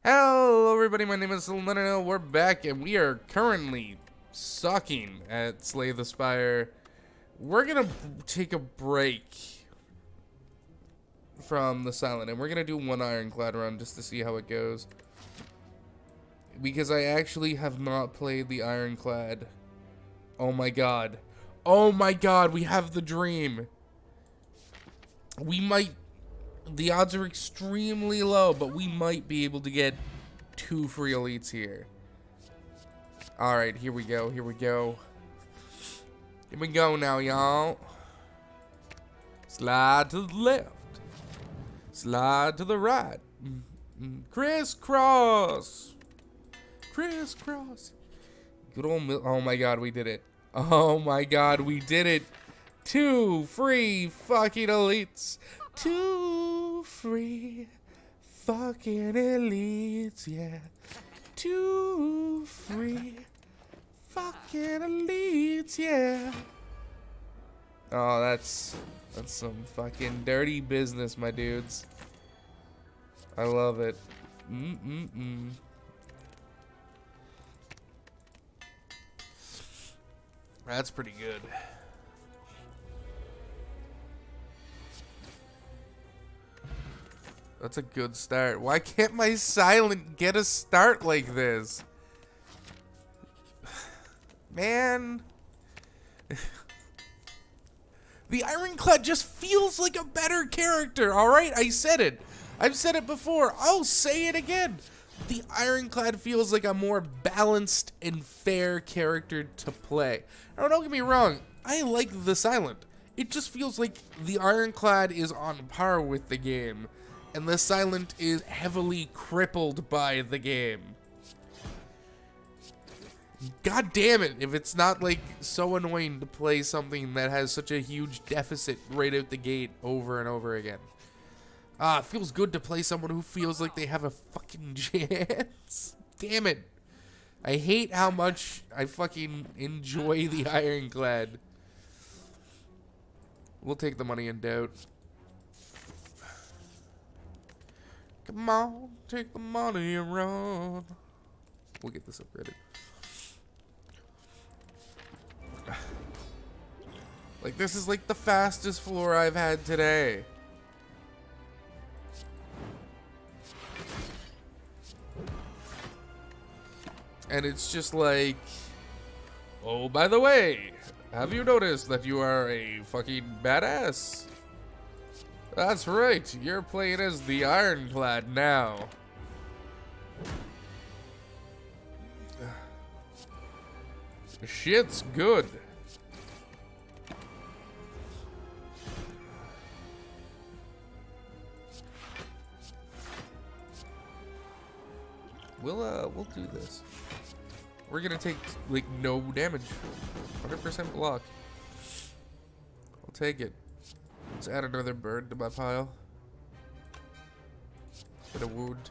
Hello everybody, my name is Slay. We're back and we are currently sucking at Slay the Spire. We're gonna take a break from the silent and we're gonna do one ironclad run just to see how it goes. Because I actually have not played the ironclad. Oh my god. Oh my god, we have the dream. The odds are extremely low, but we might be able to get 2 free elites here. Alright, here we go, here we go. Here we go now, y'all. Slide to the left. Slide to the right. Crisscross. Crisscross. Good old oh my god, we did it. Oh my god, we did it. 2 free fucking elites. 2 free fucking elites, yeah. 2 free fucking elites, yeah. Oh, that's some fucking dirty business, my dudes. I love it. That's pretty good. That's a good start. Why can't my silent get a start like this? Man. The Ironclad just feels like a better character, alright? I said it. I've said it before. I'll say it again. The Ironclad feels like a more balanced and fair character to play. Now, don't get me wrong. I like the Silent. It just feels like the Ironclad is on par with the game. And the Silent is heavily crippled by the game. God damn it, if it's not like so annoying to play something that has such a huge deficit right out the gate over and over again. It feels good to play someone who feels like they have a fucking chance. Damn it. I hate how much I fucking enjoy the Ironclad. We'll take the money in doubt. Come on, take the money and run. We'll get this upgraded. Like, this is like the fastest floor I've had today. And it's just like, oh, by the way, have you noticed that you are a fucking badass? That's right, you're playing as the Ironclad now. Shit's good. We'll do this. We're gonna take, like, no damage. 100% block. I'll take it. Let's add another bird to my pile. Get a wound.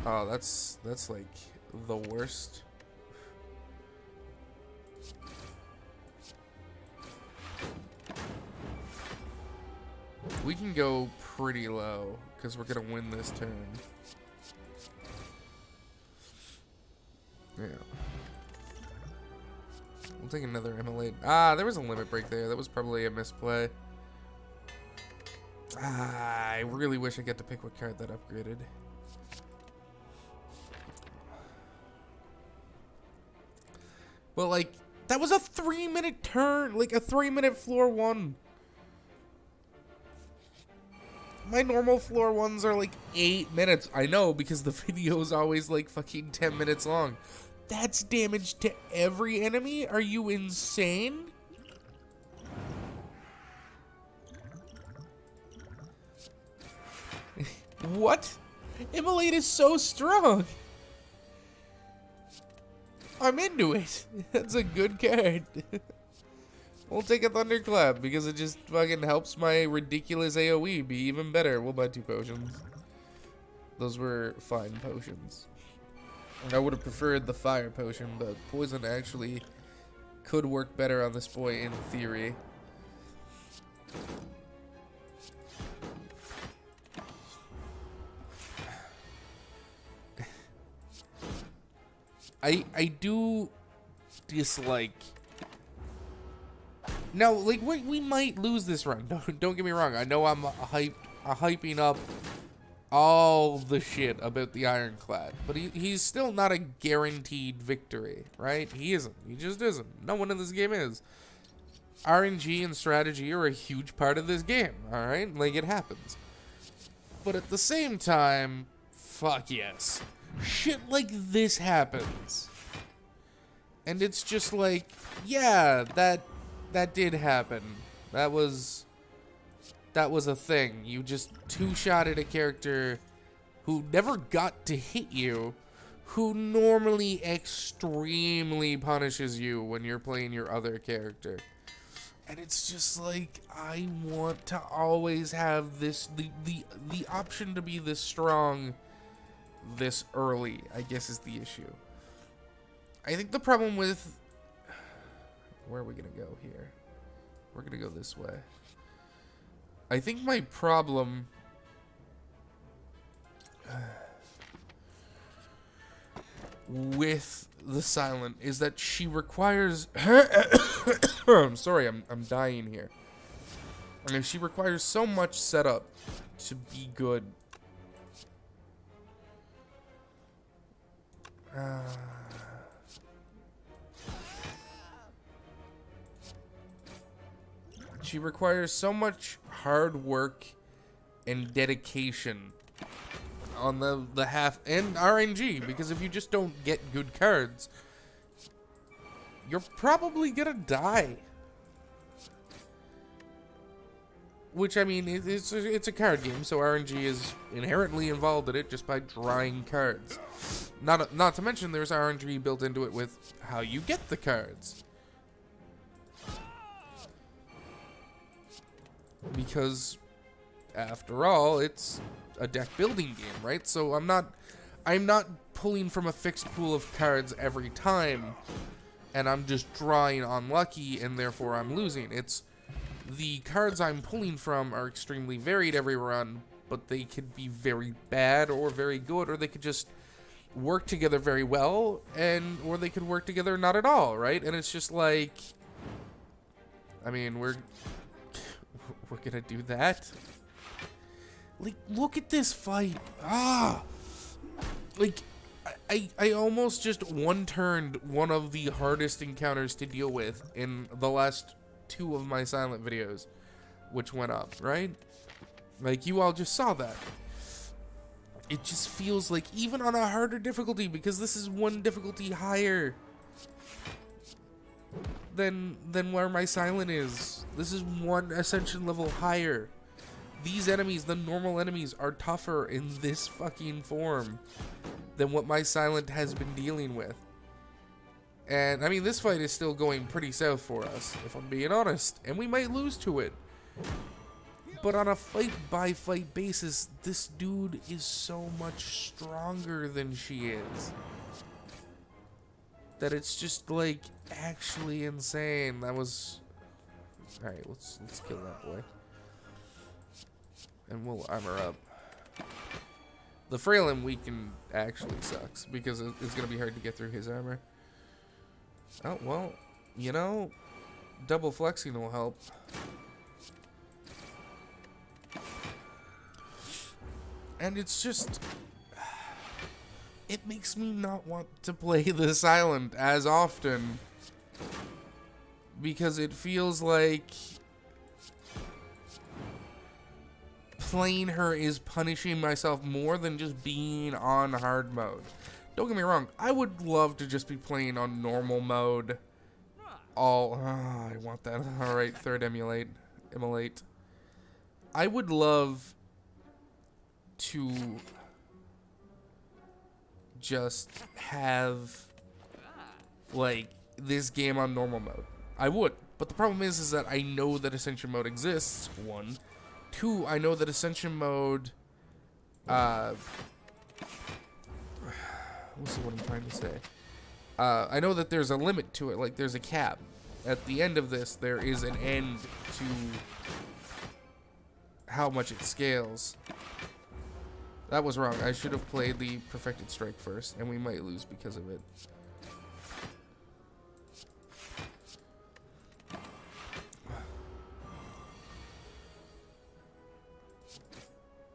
Oh, that's like the worst. We can go pretty low because we're gonna win this turn. Yeah. We'll take another ML8. There was a limit break there. That was probably a misplay. I really wish I get to pick what card that upgraded. But, like, that was a 3-minute turn. Like, a 3-minute floor 1. My normal floor 1s are, like, 8 minutes. I know, because the video is always, like, fucking 10 minutes long. That's damage to every enemy? Are you insane? What? ML8 is so strong. I'm into it. That's a good card. We'll take a Thunderclap because it just fucking helps my ridiculous AoE be even better. We'll buy 2 potions. Those were fine potions. I would have preferred the fire potion, but poison actually could work better on this boy in theory. I do dislike. Now, like, we might lose this run. Don't get me wrong. I know I'm hyping up all the shit about the Ironclad, but he's still not a guaranteed victory, right? He isn't. He just isn't. No one in this game is. RNG and strategy are a huge part of this game, all right? Like, it happens. But at the same time, fuck yes. Shit like this happens. And it's just like, yeah, that did happen. That was a thing. You just two-shotted a character who never got to hit you, who normally extremely punishes you when you're playing your other character. And it's just like, I want to always have this, the option to be this strong this early, I guess, is the issue. I think the problem with, where are we gonna go here? We're gonna go this way. I think my problem with the Silent is that she requires I'm sorry, I'm dying here. I mean, she requires so much setup to be good. She requires so much hard work and dedication on the half and RNG, because if you just don't get good cards, you're probably gonna die. Which, I mean, it's a card game, so RNG is inherently involved in it just by drawing cards. Not to mention there's RNG built into it with how you get the cards. Because, after all, it's a deck building game, right? So I'm not pulling from a fixed pool of cards every time, and I'm just drawing unlucky, and therefore I'm losing. It's the cards I'm pulling from are extremely varied every run, but they could be very bad or very good, or they could just work together very well, or they could work together not at all, right? And it's just like, I mean, we're gonna do that. Like, look at this fight. Like, I almost just one-turned one of the hardest encounters to deal with in the last 2 of my Silent videos, which went up, right? Like, you all just saw that. It just feels like, even on a harder difficulty, because this is 1 difficulty higher than where my Silent is. This is 1 Ascension level higher. These enemies, the normal enemies, are tougher in this fucking form than what my Silent has been dealing with. And, I mean, this fight is still going pretty south for us, if I'm being honest. And we might lose to it. But on a fight-by-fight basis, this dude is so much stronger than she is, that it's just, like, actually insane. That was... Alright, let's kill that boy. And we'll armor up. The frail and weakened actually sucks, because it's going to be hard to get through his armor. Oh, well, you know, double flexing will help. And it's just... It makes me not want to play the Silent as often, because it feels like playing her is punishing myself more than just being on hard mode. Don't get me wrong, I would love to just be playing on normal mode. I want that. Alright, third immolate. I would love to just have, like, this game on normal mode. I would. But the problem is that I know that Ascension mode exists, 1. 2, I know that Ascension mode, let's see what I'm trying to say. I know that there's a limit to it, like there's a cap. At the end of this, there is an end to how much it scales. That was wrong. I should have played the Perfected Strike first, and we might lose because of it.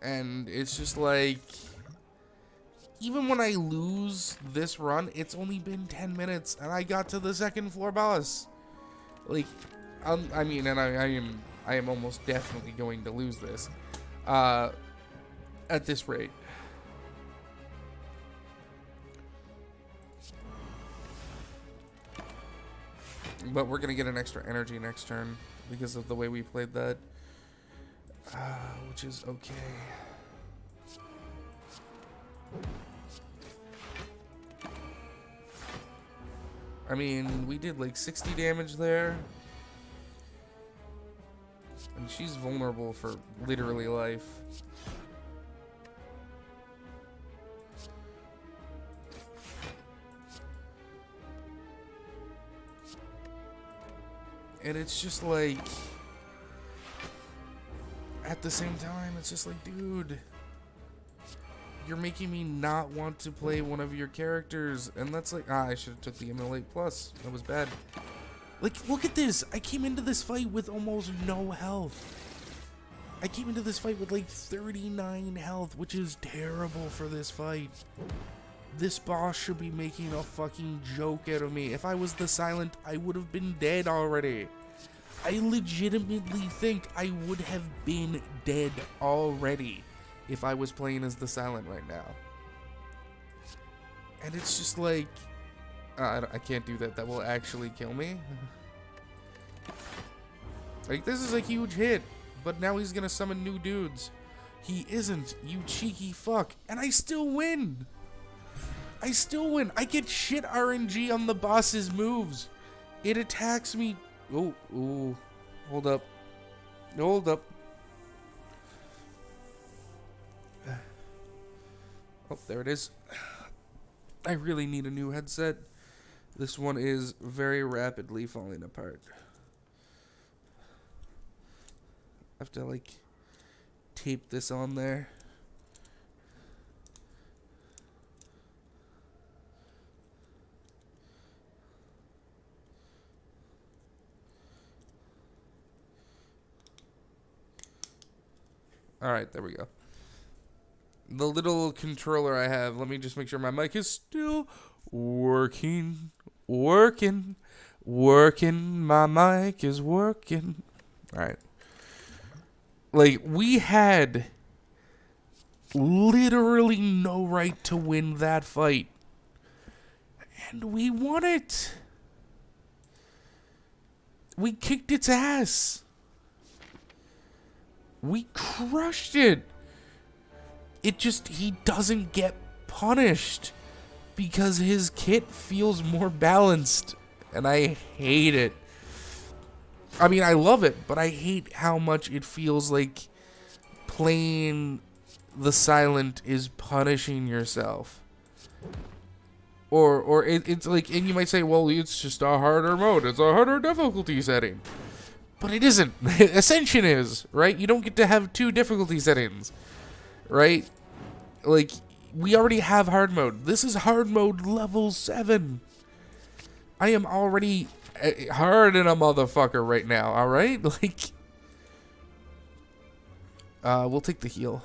And it's just like, even when I lose this run, it's only been 10 minutes, and I got to the second floor boss. Like, I mean, and I am almost definitely going to lose this, at this rate. But we're gonna get an extra energy next turn because of the way we played that, which is okay. I mean, we did like 60 damage there. And she's vulnerable for literally life. And it's just like, at the same time, it's just like, dude, you're making me not want to play one of your characters. And that's like, I should have took the Immolate Plus. That was bad. Like, look at this. I came into this fight with almost no health. I came into this fight with like 39 health, which is terrible for this fight. This boss should be making a fucking joke out of me. If I was the Silent, I would have been dead already. I legitimately think I would have been dead already if I was playing as the Silent right now. And it's just like, I can't do that. That will actually kill me. Like, this is a huge hit, but now he's gonna summon new dudes. He isn't, you cheeky fuck. And I still win. I still win. I get shit RNG on the boss's moves. It attacks me. Oh, oh, hold up. Hold up. Oh, there it is. I really need a new headset. This one is very rapidly falling apart. I have to, like, tape this on there. Alright, there we go. The little controller I have, let me just make sure my mic is still working. Working. My mic is working. Alright. Like, we had literally no right to win that fight. And we won it. We kicked its ass. We crushed it. It just, he doesn't get punished because his kit feels more balanced. And I hate it. I mean, I love it, but I hate how much it feels like playing the Silent is punishing yourself. Or it's like, and you might say, well, it's just a harder mode. It's a harder difficulty setting. But it isn't. Ascension is, right? You don't get to have two difficulty settings, right? Like, we already have hard mode. This is hard mode level 7. I am already hard in a motherfucker right now, alright? Like, we'll take the heal.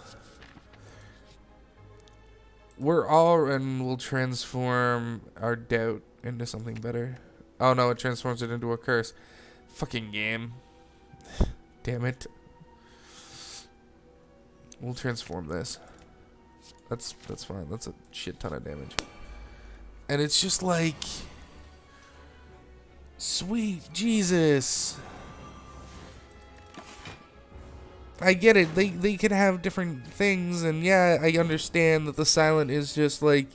And we'll transform our doubt into something better. Oh no, it transforms it into a curse. Fucking game. Damn it. We'll transform this. That's fine. That's a shit ton of damage. And it's just like, sweet Jesus. I get it. They can have different things, and yeah, I understand that the Silent is just like,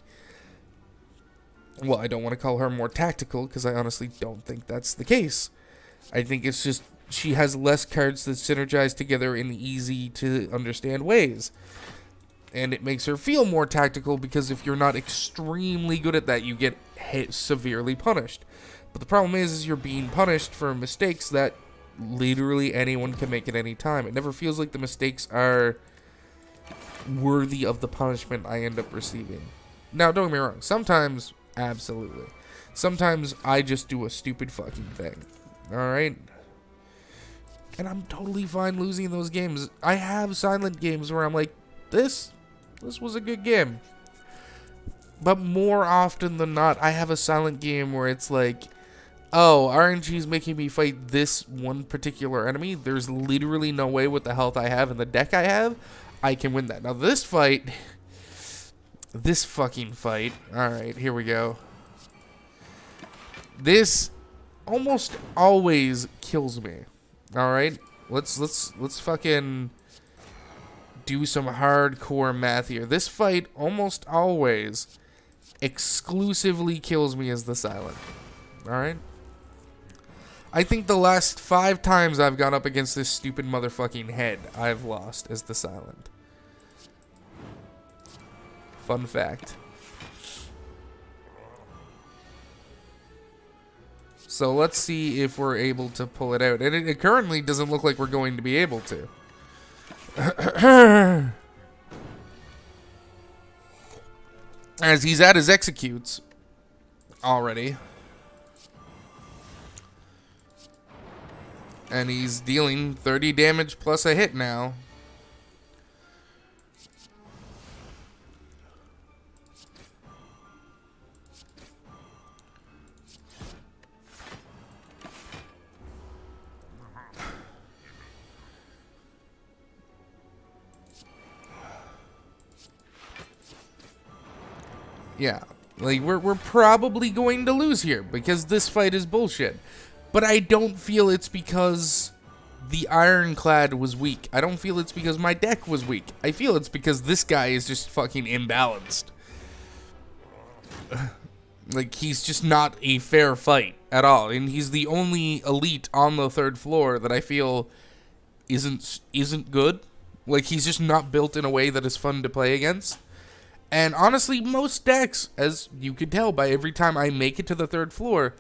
well, I don't want to call her more tactical because I honestly don't think that's the case. I think it's just she has less cards that synergize together in easy to understand ways. And it makes her feel more tactical because if you're not extremely good at that, you get severely punished. But the problem is you're being punished for mistakes that literally anyone can make at any time. It never feels like the mistakes are worthy of the punishment I end up receiving. Now, don't get me wrong. Sometimes, absolutely. Sometimes I just do a stupid fucking thing. Alright? And I'm totally fine losing those games. I have Silent games where I'm like, this was a good game. But more often than not, I have a silent game where it's like, oh, RNG is making me fight this one particular enemy. There's literally no way with the health I have and the deck I have, I can win that. Now this fight, this fucking fight. All right, here we go. This almost always kills me. All right, let's fucking do some hardcore math here. This fight almost always exclusively kills me as the silent. All right. I think the last 5 times I've gone up against this stupid motherfucking head, I've lost as the silent. Fun fact. So let's see if we're able to pull it out. And it currently doesn't look like we're going to be able to. As he's at his executes already. And he's dealing 30 damage plus a hit now. Yeah, like we're probably going to lose here because this fight is bullshit. But I don't feel it's because the Ironclad was weak. I don't feel it's because my deck was weak. I feel it's because this guy is just fucking imbalanced. Like, he's just not a fair fight at all. And he's the only elite on the 3rd floor that I feel isn't good. Like, he's just not built in a way that is fun to play against. And honestly, most decks, as you could tell by every time I make it to the 3rd floor,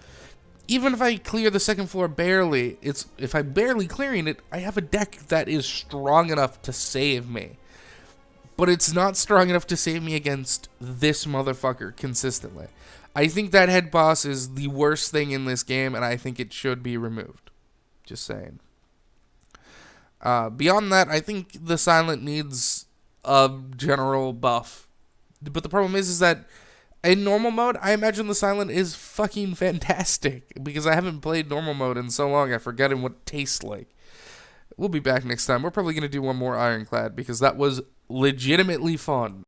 even if I clear the 2nd floor barely, if I'm barely clearing it, I have a deck that is strong enough to save me. But it's not strong enough to save me against this motherfucker consistently. I think that head boss is the worst thing in this game, and I think it should be removed. Just saying. Beyond that, I think the Silent needs a general buff. But the problem is that in normal mode, I imagine the Silent is fucking fantastic. Because I haven't played normal mode in so long, I've forgotten what it tastes like. We'll be back next time. We're probably going to do one more Ironclad, because that was legitimately fun.